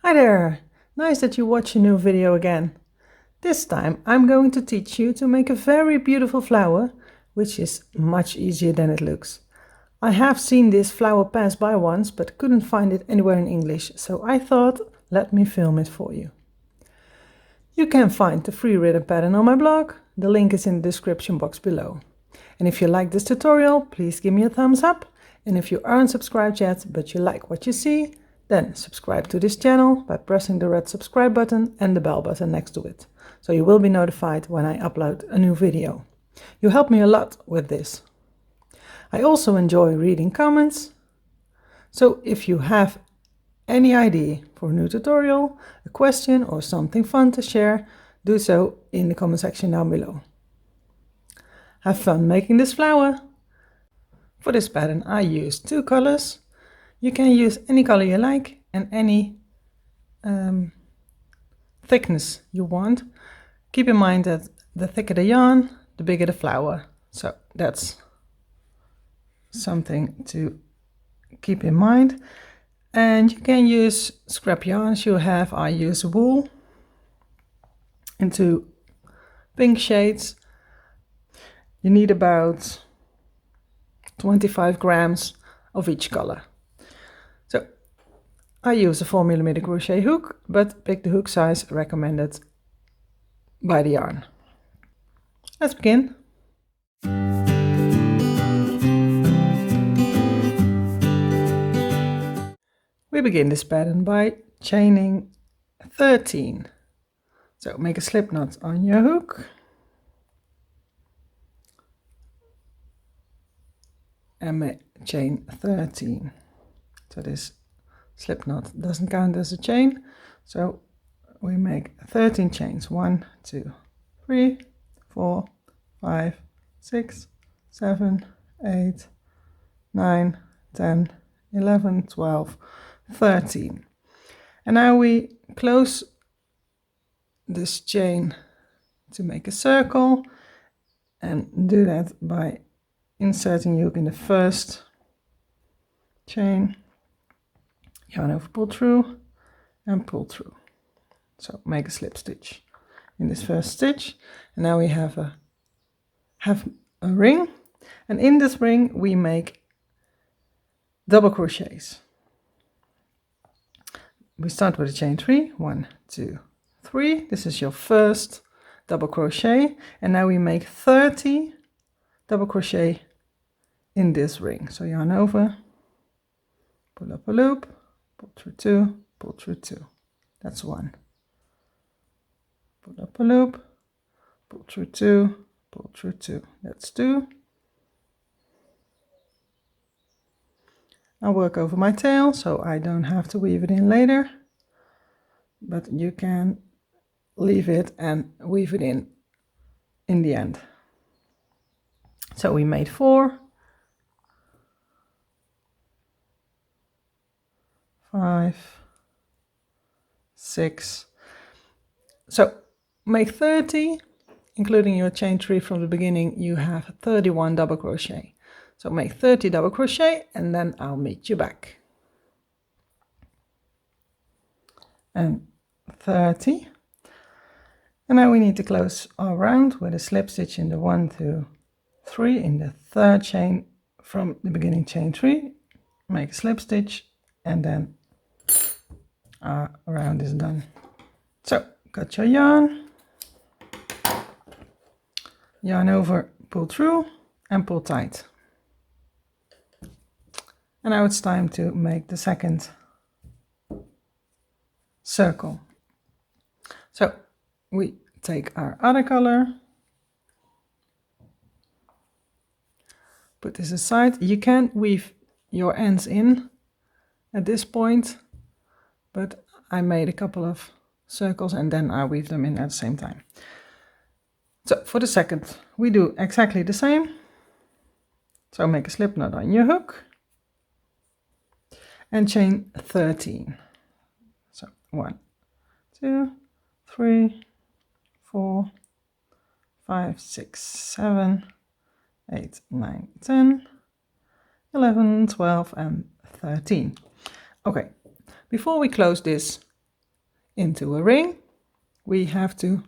Hi there! Nice that you watch a new video again. This time I'm going to teach you to make a very beautiful flower, which is much easier than it looks. I have seen this flower pass by once, but couldn't find it anywhere in English, so I thought, let me film it for you. You can find the free written pattern on my blog. The link is in the description box below. And if you like this tutorial, please give me a thumbs up. And if you aren't subscribed yet, but you like what you see, then subscribe to this channel by pressing the red subscribe button and the bell button next to it, so you will be notified when I upload a new video. You help me a lot with this. I also enjoy reading comments, so if you have any idea for a new tutorial, a question or something fun to share, do so in the comment section down below. Have fun making this flower! For this pattern I used two colors. You can use any color you like and any thickness you want. Keep in mind that the thicker the yarn, the bigger the flower. So that's something to keep in mind. And you can use scrap yarns you have. I use wool in two pink shades. You need about 25 grams of each color. So I use a 4mm crochet hook, but pick the hook size recommended by the yarn. Let's begin. We begin this pattern by chaining 13. So make a slip knot on your hook. And chain 13. So this slip knot doesn't count as a chain, so we make 13 chains. 1, 2, 3, 4, 5, 6, 7, 8, 9, 10, 11, 12, 13. And now we close this chain to make a circle, and do that by inserting your hook in the first chain, yarn over, pull through and pull through. So make a slip stitch in this first stitch, and now we have a ring, and in this ring we make double crochets. We start with a chain 3, 1, 2, 3. This is your first double crochet, and now we make 30 double crochet in this ring. So yarn over, pull up a loop, pull through 2, pull through 2. That's 1. Pull up a loop, pull through 2, pull through 2. That's 2. I'll work over my tail so I don't have to weave it in later, but you can leave it and weave it in the end. So we made 4, 5, 6. So make 30, including your chain 3 from the beginning, you have 31 double crochet. So make 30 double crochet and then I'll meet you back. And 30. And now we need to close our round with a slip stitch in the 1, 2, 3 in the third chain from the beginning chain 3. Make a slip stitch and then our round is done. So cut your yarn, yarn over, pull through and pull tight. And now it's time to make the second circle. So we take our other color, put this aside. You can weave your ends in at this point, but I made a couple of circles and then I weave them in at the same time. So for the second, we do exactly the same. So make a slip knot on your hook and chain 13. So 1, 2, 3, 4, 5, 6, 7, 8, 9, 10, 11, 12 and 13. Okay, before we close this into a ring, we have to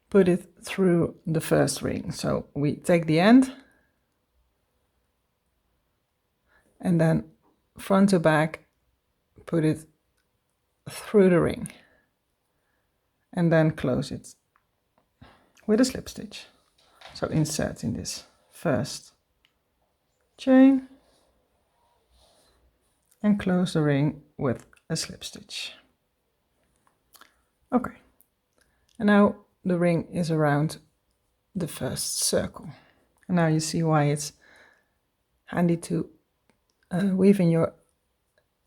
put it through the first ring. So we take the end and then front to back, put it through the ring and then close it with a slip stitch. So insert in this first chain and close the ring with a slip stitch. Okay, and now the ring is around the first circle. And now you see why it's handy to weave in your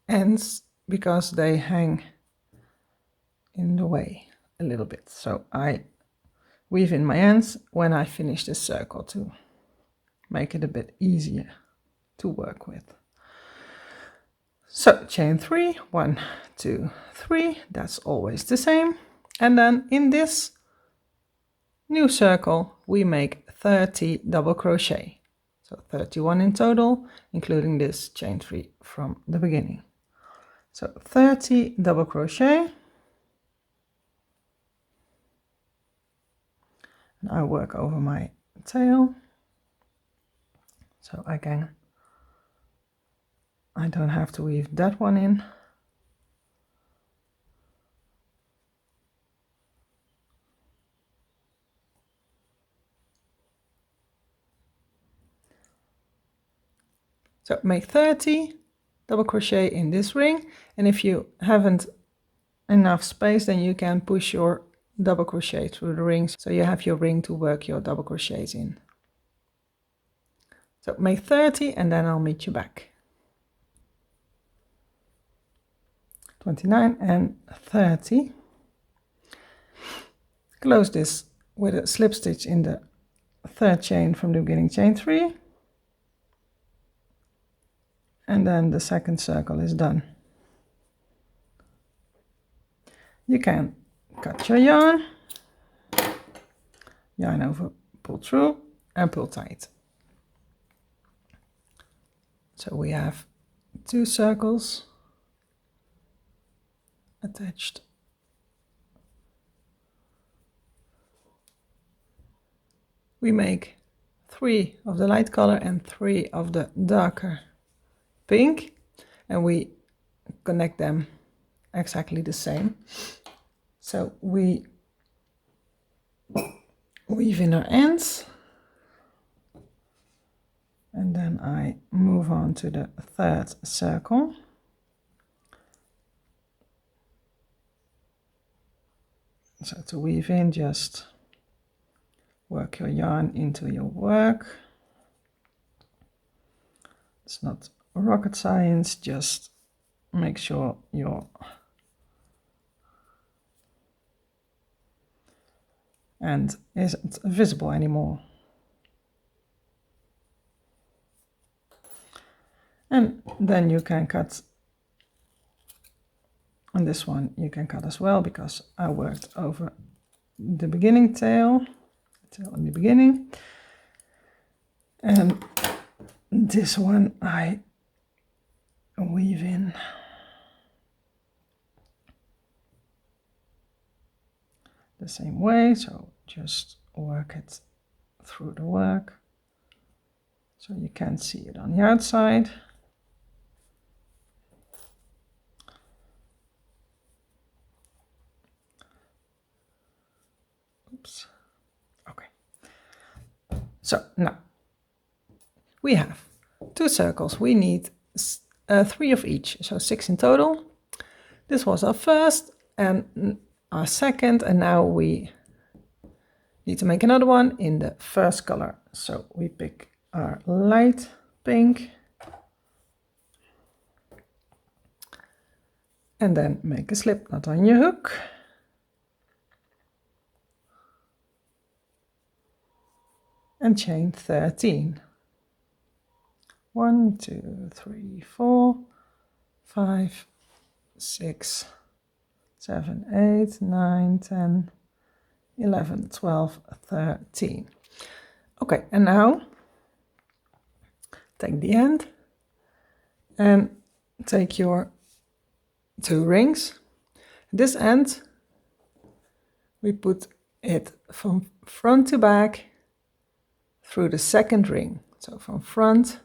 ends, because they hang in the way a little bit. So I weave in my ends when I finish this circle to make it a bit easier to work with. So chain 3, 1, 2, 3, that's always the same. And then in this new circle we make 30 double crochet. So 31 in total, including this chain 3 from the beginning. So 30 double crochet. And I work over my tail. So I don't have to weave that one in. So make 30 double crochet in this ring, and if you haven't enough space, then you can push your double crochet through the rings, so you have your ring to work your double crochets in. So make 30 and then I'll meet you back. 29 and 30. Close this with a slip stitch in the third chain from the beginning, chain 3. And then the second circle is done. You can cut your yarn over, pull through and pull tight. So we have 2 circles attached. We make 3 of the light color and 3 of the darker pink, and we connect them exactly the same. So we weave in our ends, and then I move on to the third circle. So to weave in, just work your yarn into your work. It's not rocket science, just make sure your end isn't visible anymore. And then you can cut on this one, you can cut as well, because I worked over the beginning tail in the beginning. And this one I weave in the same way, so just work it through the work so you can see it on the outside. Oops. Okay. So now we have 2 circles. We need 3 of each, so 6 in total. This was our first and our second, and now we need to make another one in the first color. So we pick our light pink and then make a slip knot on your hook. And chain 13. 1, 2, 3, 4, 5, 6, 7, 8, 9, 10, 11, 12, 13. Okay, and now take the end and take your 2 rings This end, we put it from front to back through the second ring. So from front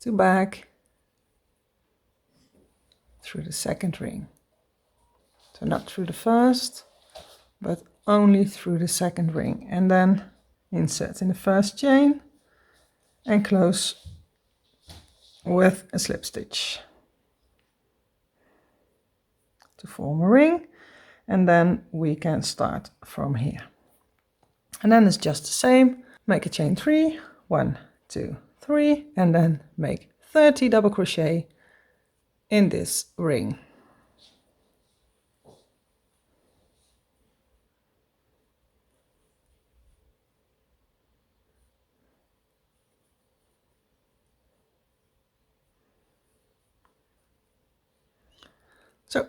to back through the second ring. So not through the first, but only through the second ring. And then insert in the first chain and close with a slip stitch to form a ring. And then we can start from here. And then it's just the same. Make a chain 3, 1, 2, 3, and then make 30 double crochet in this ring. So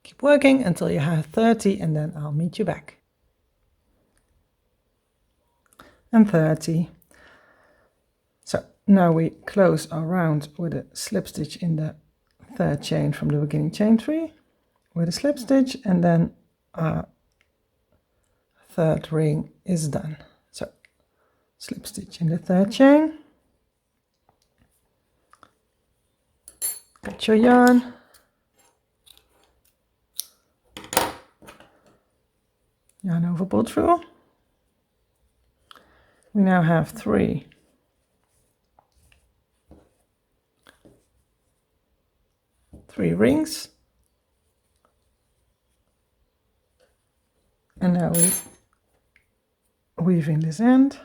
keep working until you have 30 and then I'll meet you back. And 30. So now we close our round with a slip stitch in the third chain from the beginning chain 3 with a slip stitch, and then our third ring is done. So slip stitch in the third chain, cut your yarn, yarn over, pull through. We now have 3 rings, and now we weave in this end.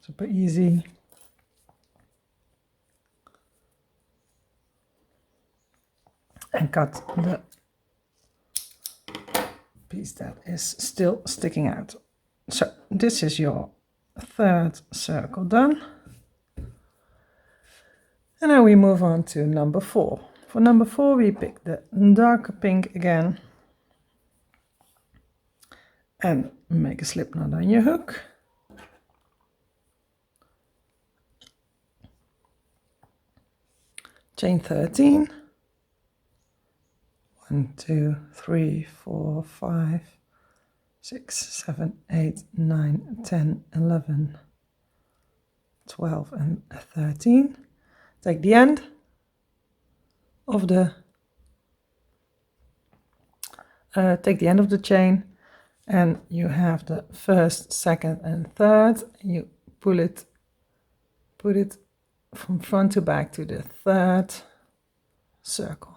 Super easy. And cut the piece that is still sticking out. So this is your third circle done. And now we move on to number 4. For number 4 we pick the darker pink again and make a slip knot on your hook. Chain 13. 1, 2, 3, 4, 5, 6, 7, 8, 9, 10, 11, 12 and 13. Take the end of the chain, and you have the first, second and third. You put it from front to back to the third circle.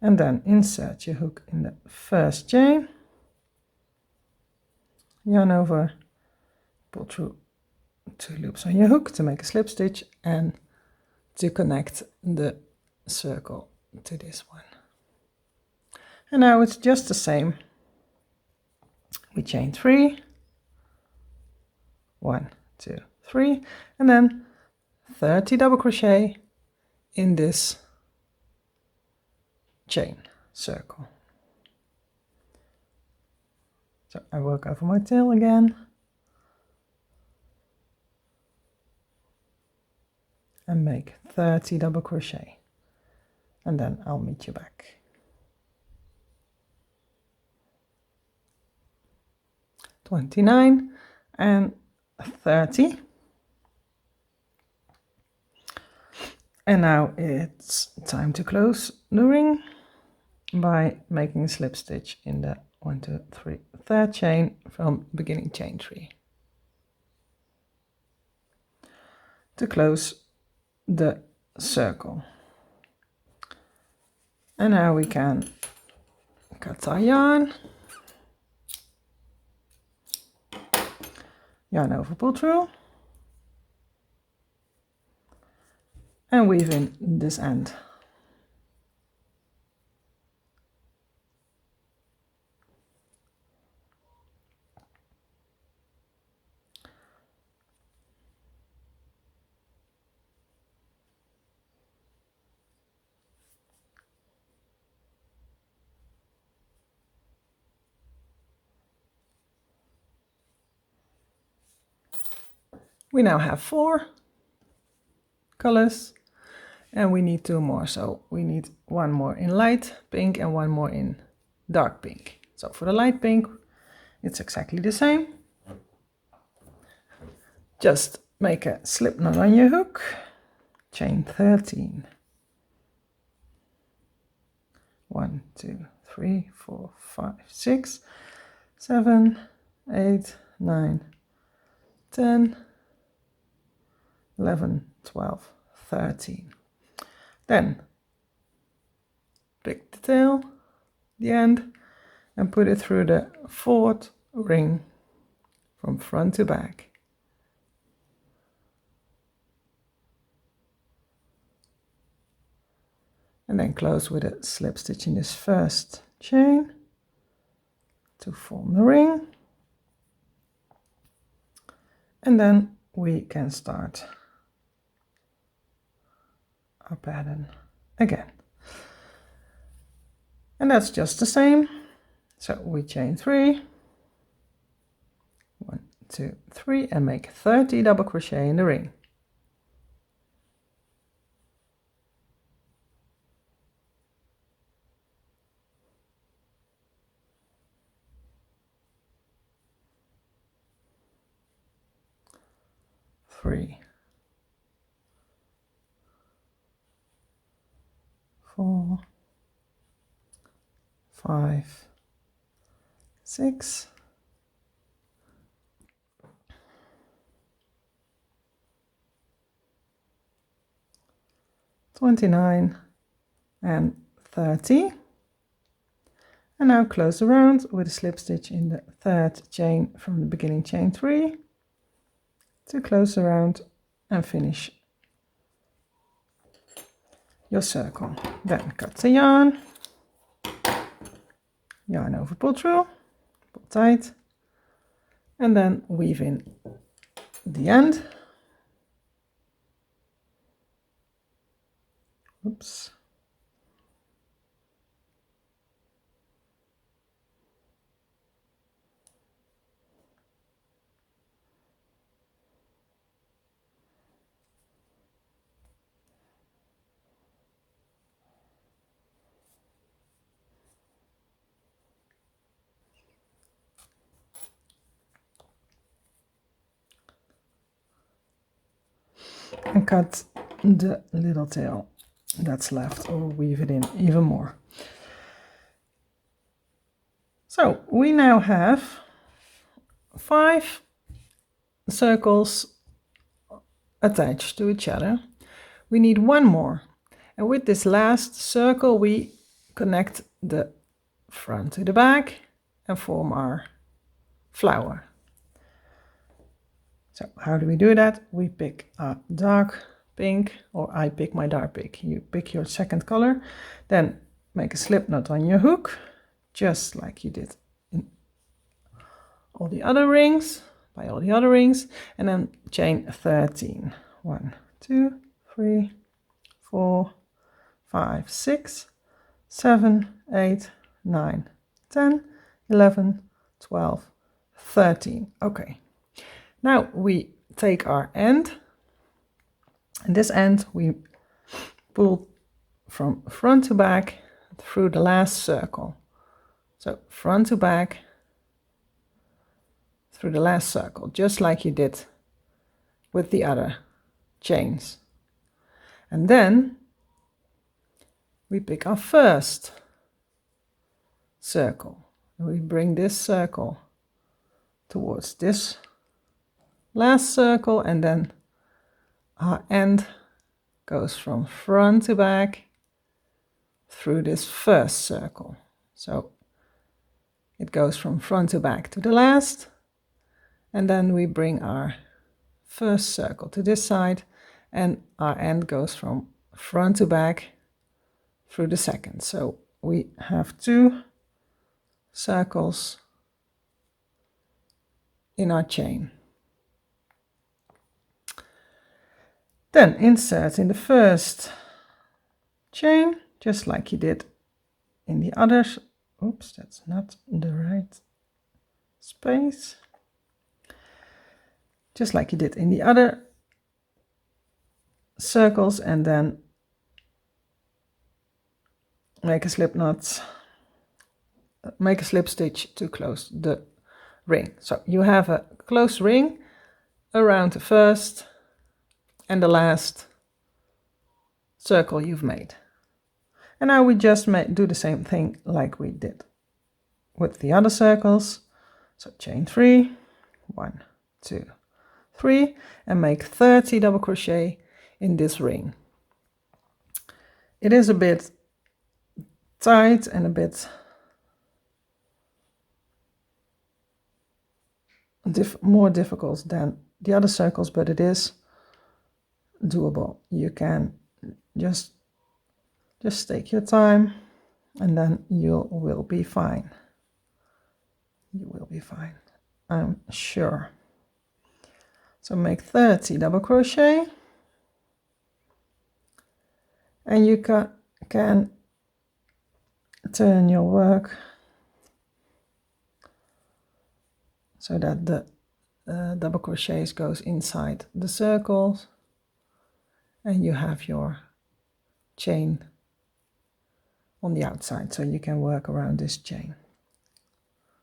And then insert your hook in the first chain, yarn over, pull through 2 loops on your hook to make a slip stitch and to connect the circle to this one. And now it's just the same. We chain 3, 1, 2, 3, and then 30 double crochet in this chain circle. So I work over my tail again and make 30 double crochet, and then I'll meet you back. 29 and 30. And now it's time to close the ring by making a slip stitch in the 1, 2, 3 third chain from beginning chain 3 to close the circle. And now we can cut our yarn, yarn over, pull through, and weave in this end. We now have 4 colors and we need 2 more. So we need 1 more in light pink and 1 more in dark pink. So for the light pink, it's exactly the same. Just make a slip knot on your hook, chain 13. 1, 2, 3, 4, 5, 6, 7, 8, 9, 10, 11, 12, 13. Then pick the tail, the end, and put it through the 4th ring from front to back. And then close with a slip stitch in this first chain to form the ring. And then we can start our pattern again. And that's just the same. So we chain 3, 1, 2, 3, and make 30 double crochet in the ring. Three, 4, 5, 6, 29 and 30. And now close around with a slip stitch in the 3rd chain from the beginning chain 3 to close around and finish your circle. Then cut the yarn over, pull through, pull tight, and then weave in the end. Oops. And cut the little tail that's left, or weave it in even more. So we now have 5 circles attached to each other. We need 1 more, and with this last circle we connect the front to the back and form our flower. So how do we do that? We pick a dark pink, or I pick my dark pink. You pick your second color, then make a slip knot on your hook, just like you did in all the other rings, by all the other rings, and then chain 13. 1, 2, 3, 4, 5, 6, 7, 8, 9, 10, 11, 12, 13. Okay. Now we take our end, and this end we pull from front to back through the last circle. So front to back through the last circle, just like you did with the other chains. And then we pick our first circle, and we bring this circle towards this last circle, and then our end goes from front to back through this first circle. So it goes from front to back to the last, and then we bring our first circle to this side, and our end goes from front to back through the second. So we have 2 circles in our chain. Then insert in the first chain, just like you did in the others. Oops, that's not the right space. just like you did in the other circles, and then make a slip knot, make a slip stitch to close the ring. So you have a closed ring around the first and the last circle you've made. And now we just do the same thing like we did with the other circles. So chain 3, 1, 2, 3, and make 30 double crochet in this ring. It is a bit tight and a bit more difficult than the other circles, but it is doable. You can just take your time, and then you will be fine. You will be fine, I'm sure. So make 30 double crochet, and you can turn your work so that the double crochets goes inside the circles, and you have your chain on the outside, so you can work around this chain.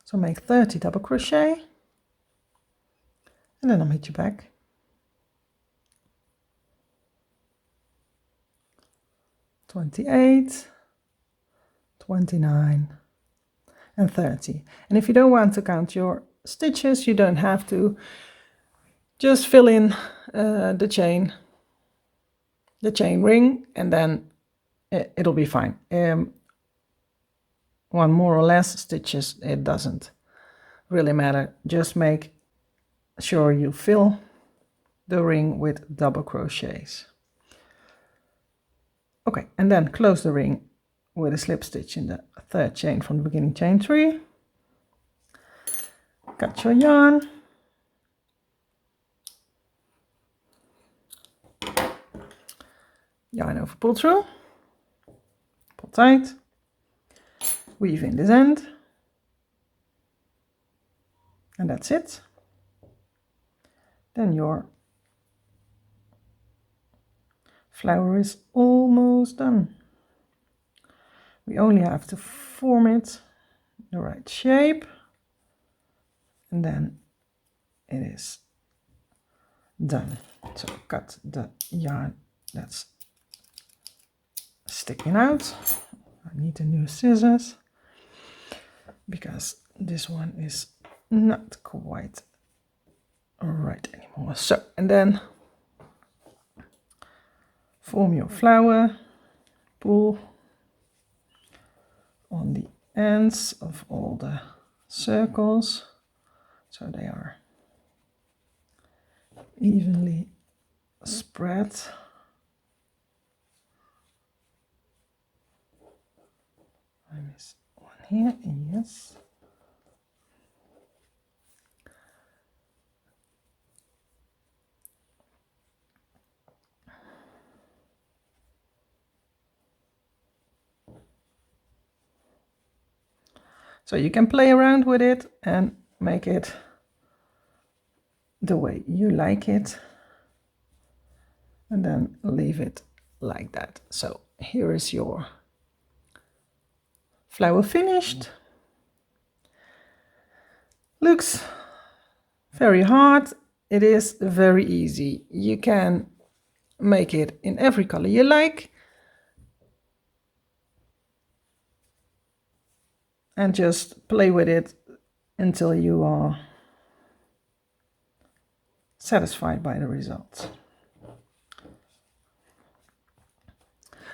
So make 30 double crochet, and then I'll meet you back. 28, 29, and 30. And if you don't want to count your stitches, you don't have to. Just fill in the chain ring, and then it'll be fine. One more or less stitches, it doesn't really matter. Just make sure you fill the ring with double crochets. Okay, and then close the ring with a slip stitch in the third chain from the beginning, chain 3. Cut your yarn. Yarn over pull through, pull tight, weave in this end, and that's it. Then your flower is almost done. We only have to form it the right shape, and then it is done. So cut the yarn that's sticking out. I need the new scissors because this one is not quite right anymore. So, and then form your flower, pull on the ends of all the circles so they are evenly spread. I miss one here, yes. So you can play around with it and make it the way you like it, and then leave it like that. So here is your flower finished. Looks very hard. It is very easy. You can make it in every color you like, and just play with it until you are satisfied by the results.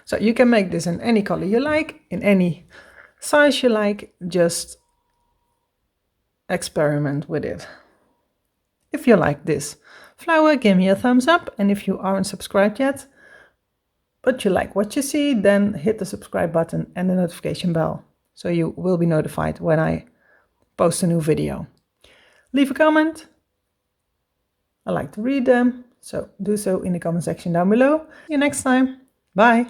So you can make this in any color you like, in any size you like, just experiment with it. If you like this flower, give me a thumbs up, and if you aren't subscribed yet, but you like what you see, then hit the subscribe button and the notification bell, so you will be notified when I post a new video. Leave a comment. I like to read them, so do so in the comment section down below. See you next time. Bye.